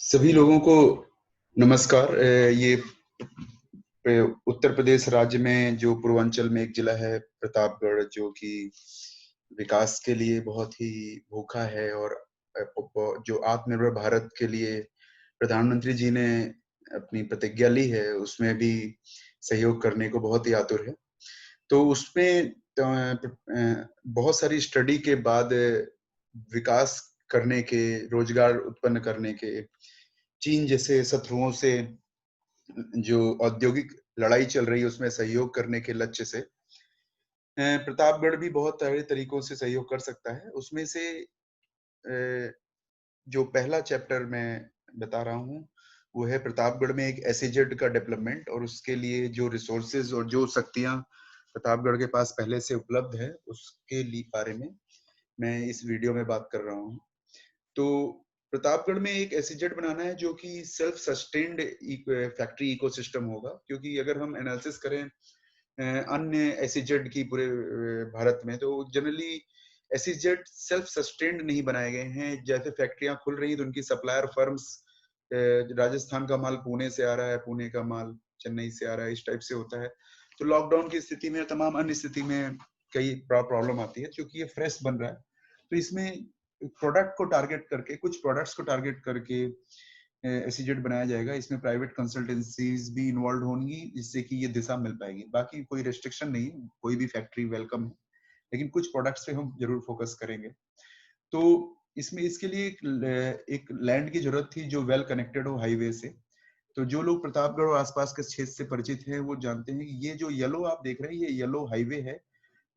सभी लोगों को नमस्कार। ये उत्तर प्रदेश राज्य में जो पूर्वांचल में एक जिला है प्रतापगढ़, जो कि विकास के लिए बहुत ही भूखा है और जो आत्मनिर्भर भारत के लिए प्रधानमंत्री जी ने अपनी प्रतिज्ञा ली है, उसमें भी सहयोग करने को बहुत ही आतुर है। तो उसमें बहुत सारी स्टडी के बाद विकास करने के, रोजगार उत्पन्न करने के, चीन जैसे शत्रुओं से जो औद्योगिक लड़ाई चल रही है उसमें सहयोग करने के लक्ष्य से प्रतापगढ़ भी बहुत सारे तरीकों से सहयोग कर सकता है। उसमें से जो पहला चैप्टर मैं बता रहा हूँ, वो है प्रतापगढ़ में एक एसईजेड का डेवलपमेंट, और उसके लिए जो रिसोर्सेज और जो शक्तियाँ प्रतापगढ़ के पास पहले से उपलब्ध है, उसके लिए बारे में मैं इस वीडियो में बात कर रहा हूँ। तो प्रतापगढ़ में एक एसईजेड बनाना है जो कि सेल्फ सस्टेन्ड फैक्ट्री इकोसिस्टम होगा, क्योंकि अगर हम एनालिसिस करें अन्य एसईजेड की पूरे भारत में, तो जनरली एसईजेड सेल्फ सस्टेन्ड नहीं बनाए गए हैं। जैसे फैक्ट्रियां खुल रही हैं तो उनकी सप्लायर फर्म्स, राजस्थान का माल पुणे से आ रहा है, पुणे का माल चेन्नई से आ रहा है, इस टाइप से होता है। तो लॉकडाउन की स्थिति में, तमाम अन्य स्थिति में कई प्रॉब्लम आती है, क्योंकि ये फ्रेश बन रहा है। तो इसमें प्रोडक्ट को टारगेट करके, कुछ प्रोडक्ट्स को टारगेट करके एसईजेड बनाया जाएगा। इसमें प्राइवेट कंसल्टेंसीज भी इन्वॉल्व होंगी, जिससे कि ये दिशा मिल पाएगी। बाकी कोई रेस्ट्रिक्शन नहीं, कोई भी फैक्ट्री वेलकम है, लेकिन कुछ प्रोडक्ट्स पे हम जरूर फोकस करेंगे। तो इसमें इसके लिए एक लैंड की जरूरत थी जो वेल कनेक्टेड हो हाईवे से। तो जो लोग प्रतापगढ़ और आसपास के क्षेत्र से परिचित हैं, वो जानते हैं कि ये जो येलो आप देख रहे हैं, ये येलो हाईवे है,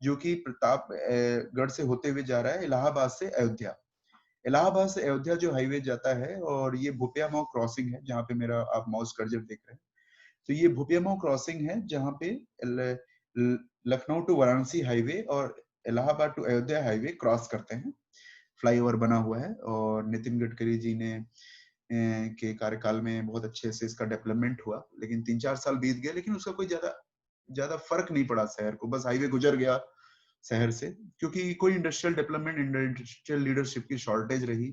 जो कि प्रतापगढ़ से होते हुए जा रहा है इलाहाबाद से अयोध्या। इलाहाबाद से अयोध्या जो हाईवे जाता है, और ये भुपियामऊ क्रॉसिंग है, जहाँ पे मेरा आप माउस कर्सर देख रहे हैं। तो ये भुपियामऊ क्रॉसिंग है, जहाँ पे लखनऊ टू वाराणसी हाईवे और Allahabad to Ayodhya highway cross करते हैं। फ्लाईओवर बना हुआ है, और नितिन गडकरी जी ने के कार्यकाल में बहुत अच्छे से इसका डेवलपमेंट हुआ। लेकिन 3-4 साल बीत गए, लेकिन उसका कोई ज्यादा ज्यादा फर्क नहीं पड़ा शहर को, बस हाईवे गुजर गया शहर से, क्योंकि कोई इंडस्ट्रियल डेवलपमेंट, इंडस्ट्रियल लीडरशिप की शॉर्टेज रही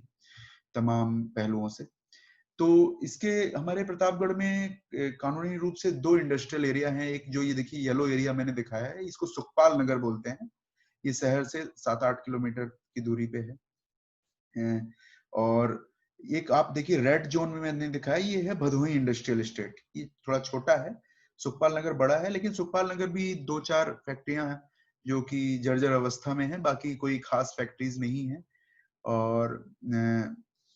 तमाम पहलुओं से। तो इसके हमारे प्रतापगढ़ में कानूनी रूप से 2 इंडस्ट्रियल एरिया हैं। एक जो ये देखिए येलो एरिया मैंने दिखाया है, इसको सुखपाल नगर बोलते हैं। ये शहर से 7-8 किलोमीटर की दूरी पे है। और एक आप देखिए रेड जोन में मैंने दिखाया, ये है भदोही इंडस्ट्रियल एस्टेट। ये थोड़ा छोटा है, सुखपाल नगर बड़ा है, लेकिन सुखपाल नगर भी 2-4 फैक्ट्रियां हैं जो कि जर्जर अवस्था में है, बाकी कोई खास फैक्ट्रीज नहीं है। और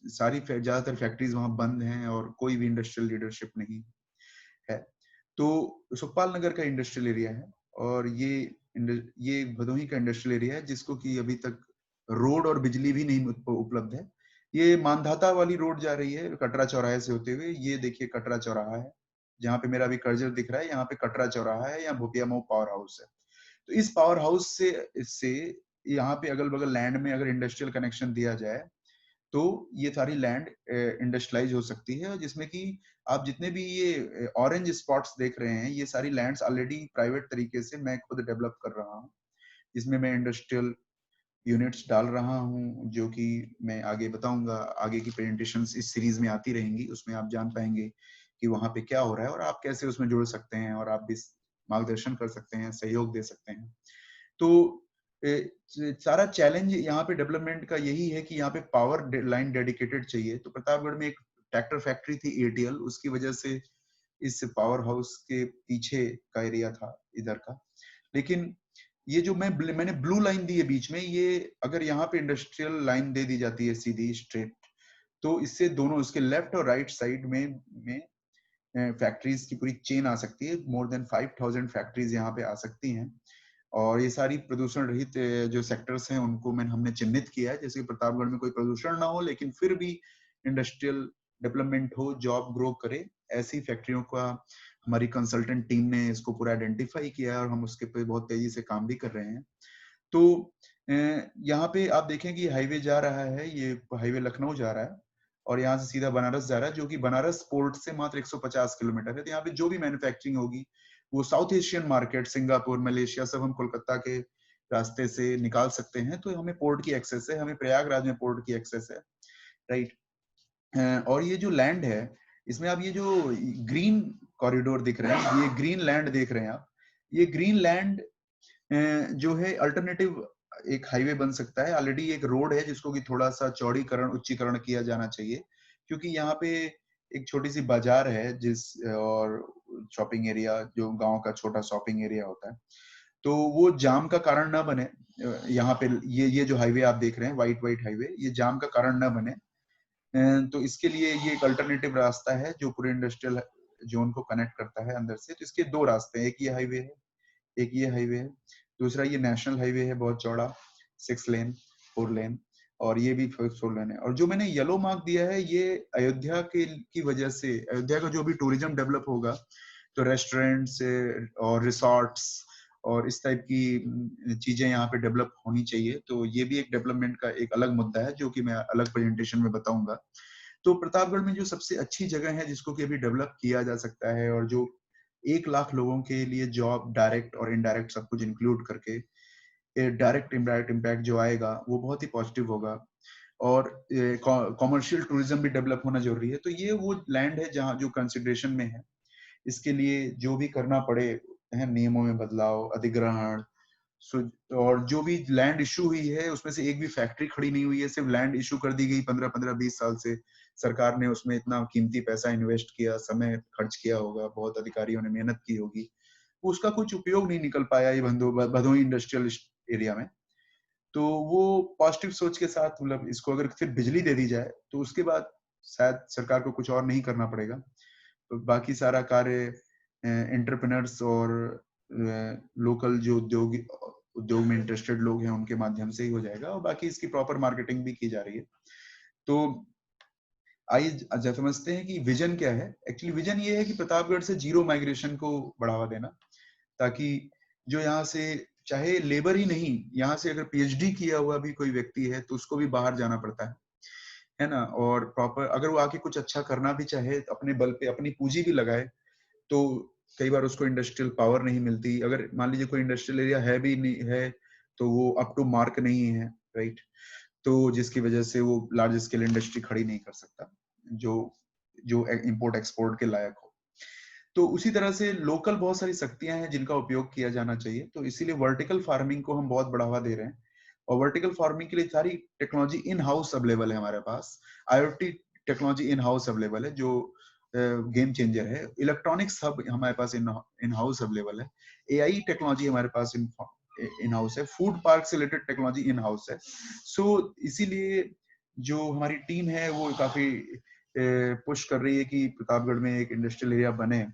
सारी ज्यादातर फैक्ट्रीज वहां बंद हैं, और कोई भी इंडस्ट्रियल लीडरशिप नहीं है। तो सुखपाल नगर का इंडस्ट्रियल एरिया है, और ये भदोही का इंडस्ट्रियल एरिया है, जिसको कि अभी तक रोड और बिजली भी नहीं उपलब्ध है। ये मानधाता वाली रोड जा रही है कटरा चौराहे से होते हुए। ये देखिए कटरा चौराहा है, जहाँ पे मेरा अभी कर्जर दिख रहा है, यहाँ पे कटरा चौराहा है, यहाँ भुपियामऊ पावर हाउस है। तो इस पावर हाउस से इससे यहाँ पे अगल बगल लैंड में अगर इंडस्ट्रियल कनेक्शन दिया जाए, तो ये सारी लैंड इंडस्ट्रियलाइज हो सकती है, जिसमें कि आप जितने भी ये ऑरेंज स्पॉट्स देख रहे हैं, ये सारी लैंड्स ऑलरेडी प्राइवेट तरीके से मैं खुद डेवलप कर रहा हूँ। इसमें मैं इंडस्ट्रियल यूनिट्स डाल रहा हूँ, जो कि मैं आगे बताऊंगा। आगे की प्रेजेंटेशंस इस सीरीज में आती रहेंगी, उसमें आप जान पाएंगे कि वहां पे क्या हो रहा है और आप कैसे उसमें जुड़ सकते हैं, और आप भी मार्गदर्शन कर सकते हैं, सहयोग दे सकते हैं। तो सारा चैलेंज यहाँ पे डेवलपमेंट का यही है कि यहाँ पे पावर लाइन डेडिकेटेड चाहिए। तो प्रतापगढ़ में एक ट्रैक्टर फैक्ट्री थी एटीएल, उसकी वजह से इस पावर हाउस के पीछे का एरिया था इधर का। लेकिन ये जो मैंने ब्लू लाइन दी है बीच में, ये अगर यहाँ पे इंडस्ट्रियल लाइन दे दी जाती है सीधी स्ट्रेट, तो इससे दोनों उसके लेफ्ट और राइट साइड में फैक्ट्रीज की पूरी चेन आ सकती है। मोर देन 5000 फैक्ट्रीज यहाँ पे आ सकती हैं, और ये सारी प्रदूषण रहित जो सेक्टर्स हैं उनको हमने चिन्हित किया है। जैसे कि प्रतापगढ़ में कोई प्रदूषण ना हो, लेकिन फिर भी इंडस्ट्रियल डेवलपमेंट हो, जॉब ग्रो करे, ऐसी फैक्ट्रियों का हमारी कंसल्टेंट टीम ने इसको पूरा आइडेंटिफाई किया है, और हम उसके पे बहुत तेजी से काम भी कर रहे हैं। तो यहाँ पे आप देखें कि हाईवे जा रहा है, ये हाईवे लखनऊ जा रहा है, और यहाँ से सीधा बनारस जा रहा है, जो कि बनारस पोर्ट से मात्र 150 किलोमीटर है। तो यहाँ पे जो भी मैन्युफैक्चरिंग होगी, वो south Asian market, Singapore, Malaysia, सब हम कोलकाता के रास्ते से निकाल सकते हैं। तो हमें पोर्ट की एक्सेस है, हमें प्रयागराज में पोर्ट की एक्सेस है, राइट। और ये जो लैंड है, इसमें आप ये जो ग्रीन कॉरिडोर दिख रहे हैं, ये ग्रीन लैंड देख रहे हैं आप, ये ग्रीन लैंड जो है अल्टरनेटिव एक हाईवे बन सकता है। ऑलरेडी एक रोड है जिसको कि थोड़ा सा चौड़ीकरण उच्चीकरण किया जाना चाहिए, क्योंकि यहाँ पे एक छोटी सी बाजार है जिस और शॉपिंग एरिया, जो गांव का छोटा शॉपिंग एरिया होता है, तो वो जाम का कारण ना बने। यहाँ पे ये जो हाईवे आप देख रहे हैं, व्हाइट व्हाइट हाईवे, ये जाम का कारण ना बने। तो इसके लिए ये एक अल्टरनेटिव रास्ता है जो पूरे इंडस्ट्रियल जोन को कनेक्ट करता है अंदर से। तो इसके दो रास्ते हैं, एक ये हाईवे है, एक ये हाईवे है, दूसरा ये नेशनल हाईवे है बहुत चौड़ा, 6 लेन 4 लेन, और ये भी 4 लेन है। और जो मैंने येलो मार्क दिया है, ये अयोध्या के की वजह से, अयोध्या का जो भी टूरिज्म डेवलप होगा, तो रेस्टोरेंट्स और रिसोर्ट्स और इस टाइप की चीजें यहाँ पे डेवलप होनी चाहिए। तो ये भी एक डेवलपमेंट का एक अलग मुद्दा है जो कि मैं अलग प्रेजेंटेशन में बताऊंगा। तो प्रतापगढ़ में जो सबसे अच्छी जगह है जिसको कि अभी डेवलप किया जा सकता है, और जो 1 लाख लोगों के लिए जॉब डायरेक्ट और इनडायरेक्ट सब कुछ इंक्लूड करके डायरेक्ट इनडायरेक्ट इम्पैक्ट जो आएगा वो बहुत ही पॉजिटिव होगा। और कॉमर्शियल टूरिज्म भी डेवलप होना जरूरी है। तो ये वो लैंड है जहाँ जो कंसिडरेशन में है। इसके लिए जो भी करना पड़े है, नियमों में बदलाव, अधिग्रहण, और जो भी लैंड इशू हुई है उसमें से एक भी फैक्ट्री खड़ी नहीं हुई है, सिर्फ लैंड इशू कर दी गई। 15-15-20 साल से सरकार ने उसमें इतना कीमती पैसा इन्वेस्ट किया, समय खर्च किया होगा, बहुत अधिकारियों ने मेहनत की होगी, उसका कुछ उपयोग नहीं निकल पाया ये भदोही इंडस्ट्रियल एरिया में। तो वो पॉजिटिव सोच के साथ, मतलब इसको अगर सिर्फ बिजली दे दी जाए तो उसके बाद शायद सरकार को कुछ और नहीं करना पड़ेगा। तो बाकी सारा कार्य एंटरप्रेन्योर्स और लोकल जो उद्योग में इंटरेस्टेड लोग हैं उनके माध्यम से ही हो जाएगा, और बाकी इसकी प्रॉपर मार्केटिंग भी की जा रही है। तो आइए समझते हैं कि विजन क्या है। एक्चुअली विजन ये है कि प्रतापगढ़ से जीरो माइग्रेशन को बढ़ावा देना, ताकि जो यहाँ से, चाहे लेबर ही नहीं, यहाँ से अगर पीएचडी किया हुआ भी कोई व्यक्ति है तो उसको भी बाहर जाना पड़ता है ना। और प्रॉपर अगर वो आके कुछ अच्छा करना भी चाहे, अपने बल पे अपनी पूंजी भी लगाए, तो कई बार उसको इंडस्ट्रियल पावर नहीं मिलती। अगर मान लीजिए कोई इंडस्ट्रियल एरिया है भी नहीं है तो वो अप टू मार्क नहीं है, राइट, तो जिसकी वजह से वो लार्ज स्केल इंडस्ट्री खड़ी नहीं कर सकता जो जो इंपोर्ट एक्सपोर्ट के लायक हो। तो उसी तरह से लोकल बहुत सारी शक्तियां हैं जिनका उपयोग किया जाना चाहिए। तो इसीलिए वर्टिकल फार्मिंग को हम बहुत बढ़ावा दे रहे हैं, और वर्टिकल फार्मिंग के लिए सारी टेक्नोलॉजी इन हाउस अवेलेबल है हमारे पास। IoT technology in house available है जो गेम चेंजर है। इलेक्ट्रॉनिक्स हब हमारे पास इन हाउस अवेलेबल है। एआई टेक्नोलॉजी हमारे पास इन हाउस है। फूड पार्क से रिलेटेड टेक्नोलॉजी इन हाउस है। सो इसीलिए जो हमारी टीम है वो काफी पुश कर रही है कि प्रतापगढ़ में एक इंडस्ट्रियल एरिया बने,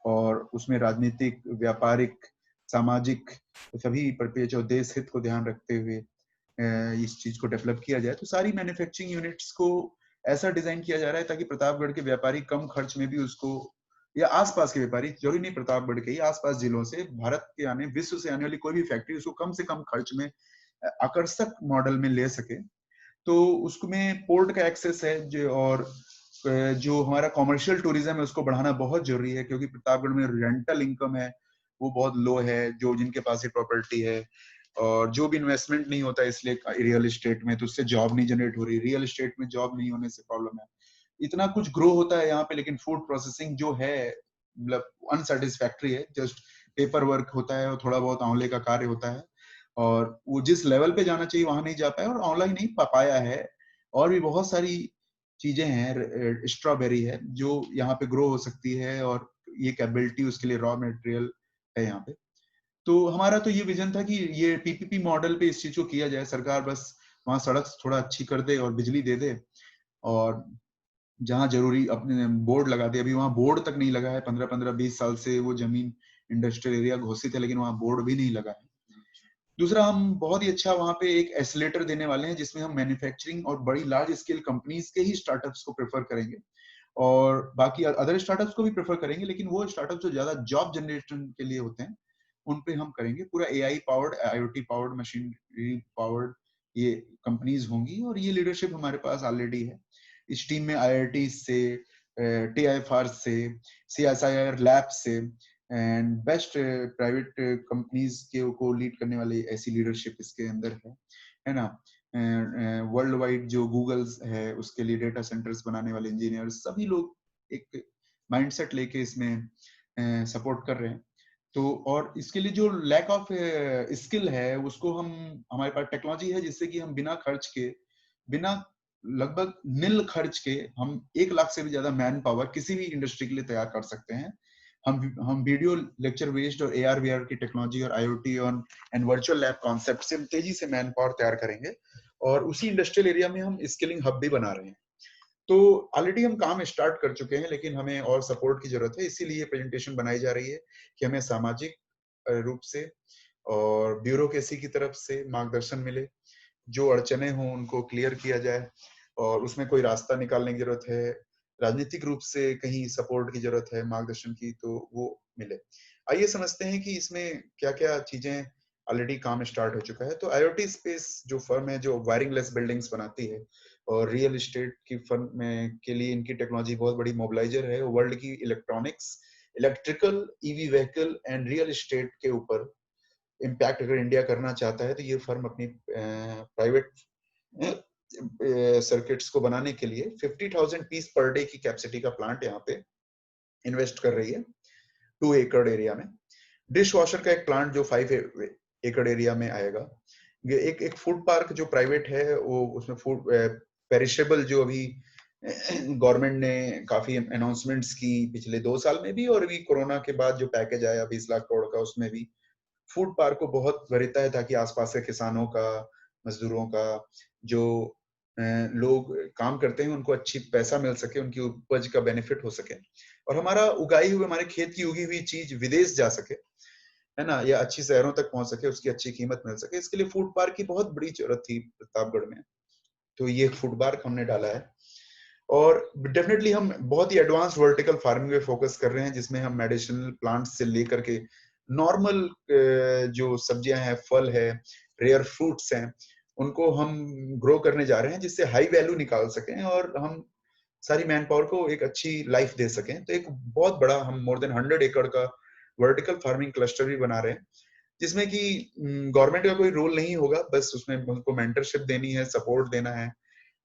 और उसमें राजनीतिक, व्यापारिक, सामाजिक सभी परिपेक्ष और देश हित को ध्यान रखते हुए इस चीज को डेवलप किया जाए। तो सारी मैन्युफैक्चरिंग यूनिट्स को ऐसा डिजाइन किया जा रहा है ताकि प्रतापगढ़ के व्यापारी कम खर्च में भी उसको, या आसपास के व्यापारी, जरूरी नहीं प्रतापगढ़ के ही, आसपास जिलों से, भारत के आने, विश्व से आने वाली कोई भी फैक्ट्री उसको कम से कम खर्च में आकर्षक मॉडल में ले सके। तो उसमें पोर्ट का एक्सेस है जो, और जो हमारा कॉमर्शियल टूरिज्म है उसको बढ़ाना बहुत जरूरी है, क्योंकि प्रतापगढ़ में रेंटल इनकम है वो बहुत लो है, जो जिनके पास ये प्रॉपर्टी है, और जो भी इन्वेस्टमेंट नहीं होता इसलिए रियल एस्टेट में, तो उससे जॉब नहीं जनरेट हो रही। रियल एस्टेट में जॉब नहीं होने से प्रॉब्लम है। इतना कुछ ग्रो होता है यहाँ पे, लेकिन फूड प्रोसेसिंग जो है मतलब अनसेटिस्फैक्ट्री है। जस्ट पेपर वर्क होता है और थोड़ा बहुत आंवले का कार्य होता है, और वो जिस लेवल पे जाना चाहिए वहां नहीं जा पाया, और ऑनलाइन नहीं पा पाया है। और भी बहुत सारी चीजें हैं, स्ट्रॉबेरी है जो यहाँ पे ग्रो हो सकती है, और ये कैपेबिलिटी उसके लिए रॉ मटेरियल है यहाँ पे। तो हमारा तो ये विजन था कि ये पीपीपी मॉडल पे इस चीज को किया जाए। सरकार बस वहां सड़क थोड़ा अच्छी कर दे और बिजली दे दे, और जहां जरूरी अपने बोर्ड लगा दे। अभी वहां बोर्ड तक नहीं लगा है, 15-15-20 साल से वो जमीन इंडस्ट्रियल एरिया घोषित है, लेकिन वहां बोर्ड भी नहीं लगा है। दूसरा, हम बहुत ही अच्छा वहां पे एक एसिलेटर देने वाले हैं जिसमें हम मैन्युफैक्चरिंग और बड़ी लार्ज स्केल कंपनीज के ही स्टार्टअप्स को प्रेफर करेंगे, और बाकी अदर स्टार्टअप्स को भी प्रेफर करेंगे, लेकिन वो स्टार्टअप जो ज्यादा जॉब जनरेशन के लिए होते हैं उन पे हम करेंगे। पूरा AI powered, IoT powered, machinery powered ये कंपनीज होंगी, और ये लीडरशिप हमारे पास ऑलरेडी है। इस टीम में आईआईटी से, टीआईएफआर से, सीएसआईआर लैब से, एंड बेस्ट प्राइवेट कंपनीज के को लीड करने वाली ऐसी लीडरशिप इसके अंदर है ना। वर्ल्ड वाइड जो गूगल्स है उसके लिए डेटा सेंटर्स बनाने वाले इंजीनियर्स, सभी लोग एक माइंडसेट लेके इसमें सपोर्ट कर रहे हैं। तो और इसके लिए जो लैक ऑफ स्किल है उसको हमारे पास टेक्नोलॉजी है जिससे कि हम बिना खर्च के, बिना लगभग निल खर्च के हम 1 लाख से भी ज्यादा मैन पावर किसी भी इंडस्ट्री के लिए तैयार कर सकते हैं। हम वीडियो लेक्चर बेस्ड और AR VR की टेक्नोलॉजी और IoT और एंड वर्चुअल लैब कॉन्सेप्ट से तेजी से मैन पावर तैयार करेंगे और उसी इंडस्ट्रियल एरिया में हम स्किलिंग हब भी बना रहे हैं। तो ऑलरेडी हम काम स्टार्ट कर चुके हैं, लेकिन हमें और सपोर्ट की जरूरत है, इसीलिए प्रेजेंटेशन बनाई जा रही है कि हमें सामाजिक रूप से और ब्यूरोक्रेसी की तरफ से मार्गदर्शन मिले, जो अड़चने हों उनको क्लियर किया जाए और उसमें कोई रास्ता निकालने की जरूरत है, राजनीतिक रूप से कहीं सपोर्ट की जरूरत है मार्गदर्शन की, तो वो मिले। आइए समझते हैं कि इसमें क्या क्या चीजें ऑलरेडी काम स्टार्ट हो चुका है। तो IoT स्पेस जो फर्म है जो वायरिंगलेस बिल्डिंग्स बनाती है और रियल एस्टेट की फर्म में के लिए इनकी टेक्नोलॉजी बहुत बड़ी मोबिलाइजर है। वर्ल्ड की electronics, electrical, EV vehicle and real estate के ऊपर इम्पैक्ट अगर इंडिया करना चाहता है तो ये फर्म अपनी प्राइवेट सर्किट्स को बनाने के लिए 50,000 पीस पर डे की कैपेसिटी का प्लांट यहाँ पे इन्वेस्ट कर रही है 2 एकड़ एरिया में। डिश वॉशर का एक प्लांट जो 5 एकड़ एरिया में आएगा। ये एक फूड पार्क जो प्राइवेट है वो उसमें फूड पेरिशेबल जो अभी गवर्नमेंट ने काफी अनाउंसमेंट्स की पिछले 2 साल में भी और अभी कोरोना के बाद जो पैकेज आया 20 लाख करोड़ का उसमें भी फूड पार्क को बहुत वरीयता है ताकि आसपास के किसानों का, मजदूरों का, जो लोग काम करते हैं उनको अच्छी पैसा मिल सके, उनकी उपज का बेनिफिट हो सके और हमारा उगाई हुई, हमारे खेत की उगी हुई चीज विदेश जा सके, है ना, या अच्छी शहरों तक पहुंच सके, उसकी अच्छी कीमत मिल सके। इसके लिए फूड पार्क की बहुत बड़ी जरूरत थी प्रतापगढ़ में, तो ये फूड पार्क हमने डाला है। और डेफिनेटली हम बहुत ही एडवांस वर्टिकल फार्मिंग पे फोकस कर रहे हैं जिसमें हम मेडिसिनल प्लांट्स से लेकर के नॉर्मल जो सब्जियां हैं, फल है, रेयर फ्रूट्स हैं, उनको हम ग्रो करने जा रहे हैं जिससे हाई वैल्यू निकाल सकें और हम सारी मैन पावर को एक अच्छी लाइफ दे सकें। तो एक बहुत बड़ा हम मोर देन 100 एकड़ का वर्टिकल फार्मिंग क्लस्टर भी बना रहे हैं जिसमें कि गवर्नमेंट का कोई रोल नहीं होगा, बस उसमें उनको मेंटरशिप देनी है, सपोर्ट देना है,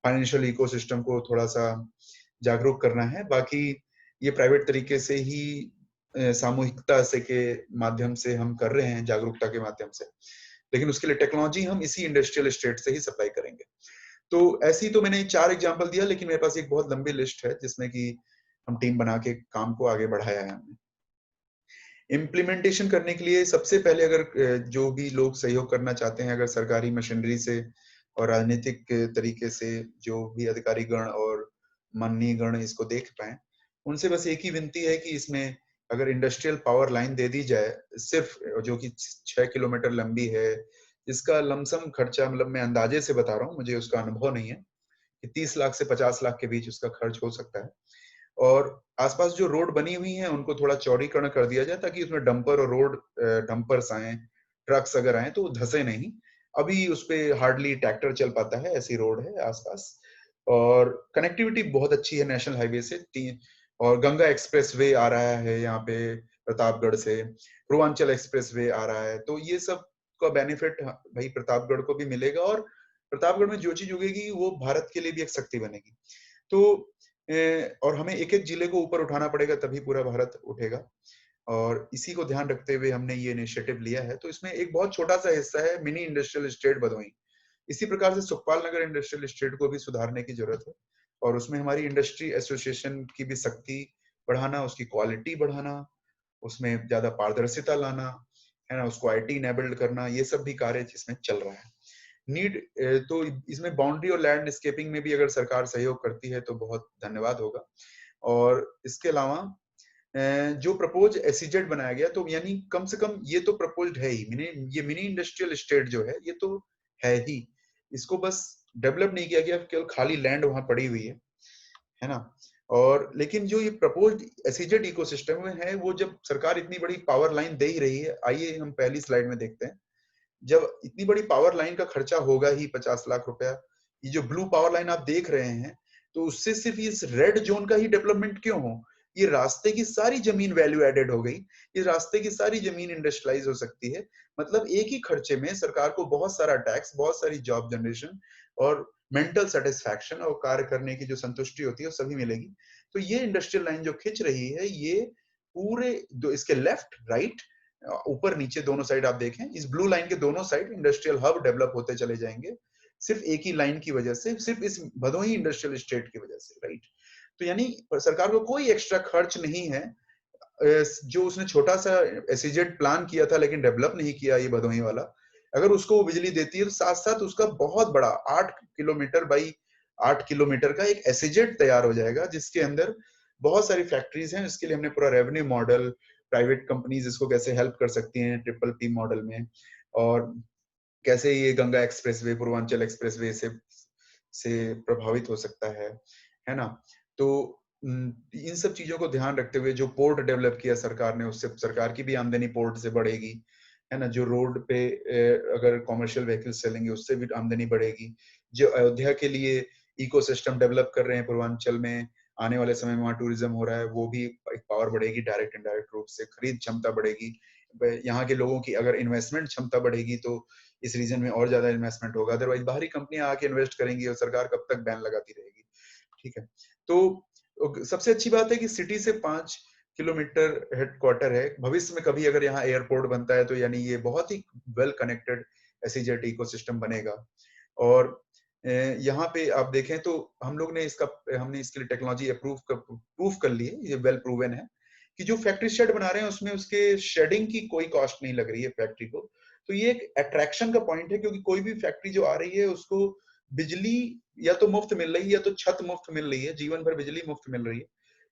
फाइनेंशियल इकोसिस्टम को थोड़ा सा जागरूक करना है। बाकी ये प्राइवेट तरीके से ही सामूहिकता से के माध्यम से हम कर रहे हैं, जागरूकता के माध्यम से, लेकिन उसके लिए टेक्नोलॉजी हम इसी इंडस्ट्रियल स्टेट से ही सप्लाई करेंगे। तो ऐसी तो मैंने 4 एग्जांपल दिया, लेकिन मेरे पास एक बहुत लंबी लिस्ट है जिसमें कि हम टीम बना के काम को आगे बढ़ाया है हमने। इम्प्लीमेंटेशन करने के लिए सबसे पहले अगर जो भी लोग सहयोग करना चाहते हैं, अगर सरकारी मशीनरी से और राजनीतिक तरीके से जो भी अधिकारी गण और माननीय गण इसको देख पाए, उनसे बस एक ही विनती है कि इसमें अगर इंडस्ट्रियल पावर लाइन दे दी जाए, सिर्फ जो कि 6 किलोमीटर लंबी है, जिसका लमसम खर्चा, मतलब मैं अंदाजे से बता रहा हूँ, मुझे उसका अनुभव नहीं है, कि 30 लाख से 50 लाख के बीच उसका खर्च हो सकता है। और आसपास जो रोड बनी हुई हैं उनको थोड़ा चौड़ीकरण कर दिया जाए ताकि उसमें डंपर और रोड डंपर्स आए, ट्रक्स अगर आए तो धसे नहीं। अभी उस पे हार्डली ट्रैक्टर चल पाता है, ऐसी रोड है आसपास। और कनेक्टिविटी बहुत अच्छी है नेशनल हाईवे से, और गंगा एक्सप्रेस वे आ रहा है यहाँ पे प्रतापगढ़ से, पूर्वांचल एक्सप्रेस वे आ रहा है, तो ये सब का बेनिफिट भाई प्रतापगढ़ को भी मिलेगा और प्रतापगढ़ में जो चीज उगेगी वो भारत के लिए भी एक शक्ति बनेगी। तो और हमें एक एक जिले को ऊपर उठाना पड़ेगा तभी पूरा भारत उठेगा, और इसी को ध्यान रखते हुए हमने ये इनिशिएटिव लिया है। तो इसमें एक बहुत छोटा सा हिस्सा है मिनी इंडस्ट्रियल एस्टेट भदोही। इसी प्रकार से सुखपाल नगर इंडस्ट्रियल एस्टेट को भी सुधारने की जरूरत है और उसमें हमारी इंडस्ट्री एसोसिएशन की भी शक्ति बढ़ाना, उसकी क्वालिटी बढ़ाना, उसमें ज्यादा पारदर्शिता लाना, है ना, उसको IT इनेबल्ड करना, ये सब भी कार्य जिसमें चल रहा है। नीड तो इसमें बाउंड्री और लैंडस्केपिंग में भी अगर सरकार सहयोग करती है तो बहुत धन्यवाद होगा। और इसके अलावा जो प्रपोज SEZ बनाया गया, तो यानी कम से कम ये तो प्रपोज्ड है ही, ये मिनी इंडस्ट्रियल एस्टेट जो है ये तो है ही, इसको बस डेवलप नहीं किया गया, केवल खाली लैंड वहां पड़ी हुई है ना। और लेकिन जो ये प्रपोज्ड SEZ इकोसिस्टम में है, वो जब सरकार इतनी बड़ी पावर लाइन दे ही रही है, आइए हम पहली स्लाइड में देखते हैं। जब इतनी बड़ी पावर लाइन का खर्चा होगा ही 50 लाख रुपया, ये जो ब्लू पावर लाइन आप देख रहे हैं, तो उससे सिर्फ इस रेड जोन का ही डेवलपमेंट क्यों हो, ये रास्ते की सारी जमीन वैल्यू एडेड हो गई, ये रास्ते की सारी जमीन इंडस्ट्रियलाइज हो सकती है। मतलब एक ही खर्चे में सरकार को बहुत सारा टैक्स, बहुत सारी जॉब जनरेशन और मेंटल सेटिस्फैक्शन और कार्य करने की जो संतुष्टि होती है वो सभी मिलेगी। तो ये इंडस्ट्रियल लाइन जो खिंच रही है, ये पूरे दो इसके लेफ्ट राइट ऊपर नीचे दोनों साइड आप देखें, इस ब्लू लाइन के दोनों साइड इंडस्ट्रियल हब डेवलप होते चले जाएंगे, सिर्फ एक ही लाइन की वजह से, सिर्फ इस भदोही इंडस्ट्रियल स्टेट की वजह से, राइट। तो यानी सरकार को कोई एक्स्ट्रा खर्च नहीं है। जो उसने छोटा सा एसईजेड प्लान किया था लेकिन डेवलप नहीं किया ये भदोही वाला, अगर उसको वो बिजली देती है तो साथ साथ उसका बहुत बड़ा 8 किलोमीटर बाई 8 किलोमीटर का एक एसईजेड तैयार हो जाएगा, जिसके अंदर बहुत सारी फैक्ट्रीज हैं। इसके लिए हमने पूरा रेवेन्यू मॉडल, प्राइवेट कंपनीज इसको कैसे हेल्प कर सकती हैं ट्रिपल पी मॉडल में, और कैसे ये गंगा एक्सप्रेसवे, पूर्वांचल एक्सप्रेसवे से प्रभावित हो सकता है ना। तो इन सब चीजों को ध्यान रखते हुए जो पोर्ट डेवलप किया सरकार ने, उससे सरकार की भी आमदनी पोर्ट से बढ़ेगी, है ना। जो रोड पे अगर कॉमर्शियल व्हीकल्स चलेंगे उससे भी आमदनी बढ़ेगी। जो अयोध्या के लिए इकोसिस्टम डेवलप कर रहे हैं पूर्वांचल में, आने वाले समय में वहाँ टूरिज्म हो रहा है, वो भी एक पावर बढ़ेगी, डायरेक्ट इनडायरेक्ट रूप से खरीद क्षमता बढ़ेगी। यहाँ के लोगों की अगर इन्वेस्टमेंट क्षमता बढ़ेगी तो इस रीजन में और ज्यादा इन्वेस्टमेंट होगा। अदरवाइज बाहरी कंपनियां आके इन्वेस्ट करेंगी और सरकार कब तक बैन लगाती रहेगी, ठीक है। तो सबसे अच्छी बात है कि सिटी से 5 किलोमीटर हेडक्वार्टर है। भविष्य में कभी अगर यहाँ एयरपोर्ट बनता है तो यानी ये बहुत ही वेल कनेक्टेड एसईजेड इकोसिस्टम बनेगा। और यहाँ पे आप देखें तो हमने इसके लिए टेक्नोलॉजी प्रूफ कर ली है, ये वेल प्रूवन है कि जो फैक्ट्री शेड बना रहे हैं उसमें उसके शेडिंग की कोई कॉस्ट नहीं लग रही है फैक्ट्री को। तो ये एक अट्रैक्शन का पॉइंट है, क्योंकि कोई भी फैक्ट्री जो आ रही है उसको बिजली या तो मुफ्त मिल रही है या तो छत मुफ्त मिल रही है, जीवन भर बिजली मुफ्त मिल रही है।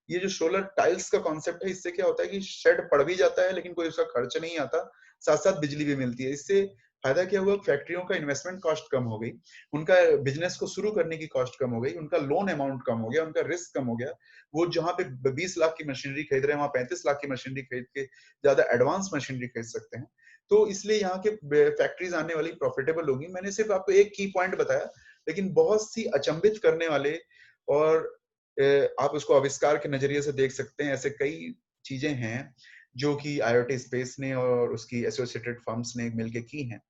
ये जो सोलर टाइल्स का कॉन्सेप्ट है, इससे क्या होता है कि शेड पड़ भी जाता है लेकिन कोई उसका खर्च नहीं आता, साथ साथ बिजली भी मिलती है। इससे फायदा क्या हुआ, फैक्ट्रियों का इन्वेस्टमेंट कॉस्ट कम हो गई, उनका बिजनेस को शुरू करने की कॉस्ट कम हो गई, उनका लोन अमाउंट कम हो गया, उनका रिस्क कम हो गया। वो जहां पे 20 लाख की मशीनरी खरीद रहे हैं वहां 35 लाख की मशीनरी खरीद के ज्यादा एडवांस मशीनरी खरीद सकते हैं। तो इसलिए यहाँ के फैक्ट्रीज आने वाली प्रॉफिटेबल होगी। मैंने सिर्फ आपको एक की पॉइंट बताया, लेकिन बहुत सी अचंभित करने वाले और आप उसको आविष्कार के नजरिए से देख सकते हैं, ऐसे कई चीजें हैं जो कि आईओटी स्पेस ने और उसकी एसोसिएटेड फर्म्स ने मिलकर की हैं,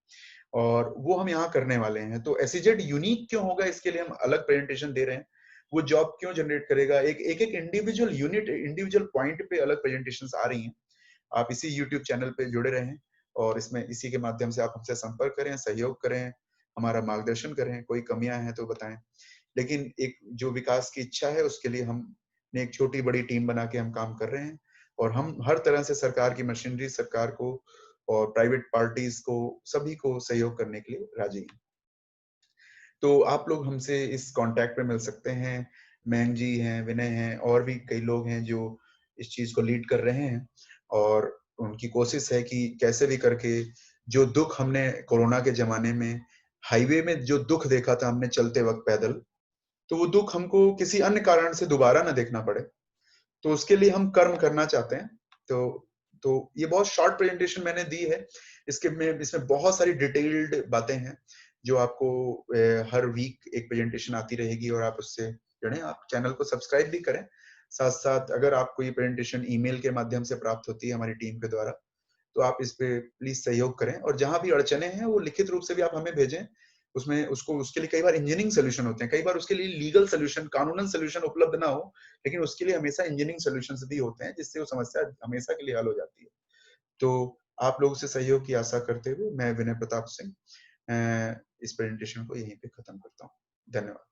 और वो हम यहाँ करने वाले हैं। तो एसईजेड यूनिक क्यों होगा, इसके लिए हम अलग प्रेजेंटेशन दे रहे हैं। वो जॉब क्यों जनरेट करेगा, एक एक एक इंडिविजुअल यूनिट, इंडिविजुअल पॉइंट पे अलग प्रेजेंटेशंस आ रही हैं। आप इसी यूट्यूब चैनल पे जुड़े रहें और इसमें इसी के माध्यम से आप हमसे संपर्क करें, सहयोग करें, हमारा मार्गदर्शन करें। कोई कमियां हैं तो बताएं। लेकिन एक जो विकास की इच्छा है उसके लिए हमने एक छोटी बड़ी टीम बना के हम काम कर रहे हैं, और हम हर तरह से सरकार की मशीनरी, सरकार को और प्राइवेट पार्टीज को, सभी को सहयोग करने के लिए राजी हैं। तो आप लोग हमसे इस कांटेक्ट पे मिल सकते हैं। मैंग जी हैं, विनय हैं, और भी कई लोग हैं जो इस चीज को लीड कर रहे हैं, और उनकी कोशिश है कि कैसे भी करके जो दुख हमने कोरोना के जमाने में हाईवे में जो दुख देखा था हमने चलते वक्त पैदल, तो वो दुख हमको किसी अन्य कारण से दोबारा ना देखना पड़े। तो उसके लिए हम कर्म करना चाहते हैं। तो तो ये बहुत शॉर्ट प्रेजेंटेशन मैंने दी है। इसमें बहुत सारी डिटेल्ड बातें हैं जो आपको हर वीक एक प्रेजेंटेशन आती रहेगी, और आप उससे जुड़ें। आप चैनल को सब्सक्राइब भी करें। साथ साथ अगर आपको ये प्रेजेंटेशन ईमेल के माध्यम से प्राप्त होती है हमारी टीम के द्वारा, तो आप इस पे प्लीज सहयोग करें, और जहां भी अड़चने हैं वो लिखित रूप से भी आप हमें भेजें। उसमें उसको उसके लिए कई बार इंजीनियरिंग सोल्यूशन होते हैं, कई बार उसके लिए लीगल सोल्यूशन, कानूनन सोल्यूशन उपलब्ध ना हो, लेकिन उसके लिए हमेशा इंजीनियरिंग सोल्यूशन भी होते हैं, जिससे वो समस्या हमेशा के लिए हल हो जाती है। तो आप लोगों से सहयोग की आशा करते हुए मैं विनय प्रताप सिंह इस प्रेजेंटेशन को यहीं पे खत्म करता हूँ। धन्यवाद।